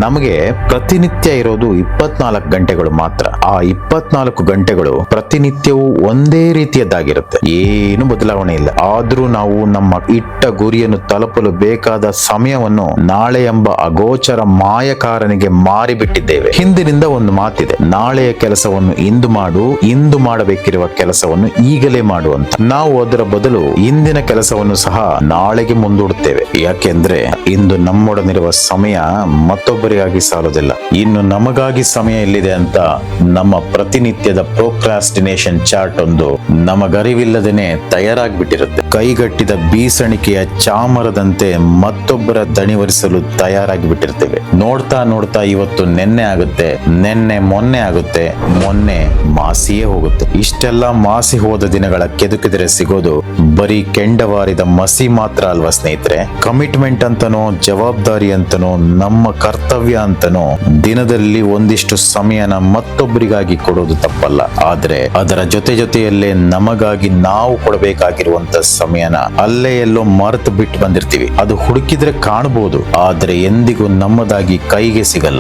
ನಮಗೆ ಪ್ರತಿನಿತ್ಯ ಇರೋದು 24 ಗಂಟೆಗಳು ಮಾತ್ರ. ಆ 24 ಗಂಟೆಗಳು ಪ್ರತಿನಿತ್ಯವೂ ಒಂದೇ ರೀತಿಯದ್ದಾಗಿರುತ್ತೆ, ಏನು ಬದಲಾವಣೆ ಇಲ್ಲ. ಆದ್ರೂ ನಾವು ನಮ್ಮ ಇಟ್ಟ ಗುರಿಯನ್ನು ತಲುಪಲು ಬೇಕಾದ ಸಮಯವನ್ನು ನಾಳೆ ಎಂಬ ಅಗೋಚರ ಮಾಯಕಾರನಿಗೆ ಮಾರಿಬಿಟ್ಟಿದ್ದೇವೆ. ಹಿಂದಿನಿಂದ ಒಂದು ಮಾತಿದೆ, ನಾಳೆಯ ಕೆಲಸವನ್ನು ಇಂದು ಮಾಡು, ಇಂದು ಮಾಡಬೇಕಿರುವ ಕೆಲಸವನ್ನು ಈಗಲೇ ಮಾಡು ಅಂತ. ನಾವು ಅದರ ಬದಲು ಇಂದಿನ ಕೆಲಸವನ್ನು ಸಹ ನಾಳೆಗೆ ಮುಂದೂಡುತ್ತೇವೆ. ಯಾಕೆಂದ್ರೆ ಇಂದು ನಮ್ಮೊಡನಿರುವ ಸಮಯ ಮತ್ತೊಬ್ಬರಿಗಾಗಿ ಸಾಲುದಿಲ್ಲ. ಇನ್ನು ನಮಗಾಗಿ ಸಮಯ ಎಲ್ಲಿದೆ ಅಂತ ನಮ್ಮ ಪ್ರತಿನಿತ್ಯದ ಪ್ರೋಕ್ರಾಸ್ಟಿನೇಷನ್ ಚಾರ್ಟ್ ಒಂದು ನಮಗರಿವಿಲ್ಲದೇನೆ ತಯಾರಾಗ್ಬಿಟ್ಟಿರುತ್ತೆ. ಕೈಗಟ್ಟಿದ ಬೀಸಣಿಕೆಯ ಚಾಮರದಂತೆ ಮತ್ತೊಬ್ಬರ ದಣಿವರಿಸಲು ತಯಾರಾಗಿ ಬಿಟ್ಟಿರ್ತೇವೆ. ನೋಡ್ತಾ ನೋಡ್ತಾ ಇವತ್ತು ನೆನ್ನೆ ಆಗುತ್ತೆ, ನೆನ್ನೆ ಮೊನ್ನೆ ಆಗುತ್ತೆ, ಮೊನ್ನೆ ಮಾಸಿಯೇ ಹೋಗುತ್ತೆ. ಇಷ್ಟೆಲ್ಲ ಮಾಸಿ ಹೋದ ದಿನಗಳ ಕೆದುಕಿದರೆ ಸಿಗೋದು ಬರೀ ಕೆಂಡವಾರಿದ ಮಸಿ ಮಾತ್ರ ಅಲ್ವಾ ಸ್ನೇಹಿತರೆ? ಕಮಿಟ್ಮೆಂಟ್ ಅಂತನೋ, ಜವಾಬ್ದಾರಿ ಅಂತನೋ, ನಮ್ಮ ಕರ್ತವ್ಯ ಅಂತನೋ ದಿನದಲ್ಲಿ ಒಂದಿಷ್ಟು ಸಮಯನ ಮತ್ತೊಬ್ಬರಿಗಾಗಿ ಕೊಡೋದು ತಪ್ಪಲ್ಲ. ಆದ್ರೆ ಅದರ ಜೊತೆಯಲ್ಲೇ ನಮಗಾಗಿ ನಾವು ಕೊಡಬೇಕಾಗಿರುವಂತ ಸಮಯನ ಅಲ್ಲೇ ಎಲ್ಲೋ ಮರೆತು ಬಿಟ್ಟು ಬಂದಿರ್ತೀವಿ. ಅದು ಹುಡುಕಿದ್ರೆ ಕಾಣಬಹುದು, ಆದ್ರೆ ಎಂದಿಗೂ ನಮ್ಮದಾಗಿ ಕೈಗೆ ಸಿಗಲ್ಲ.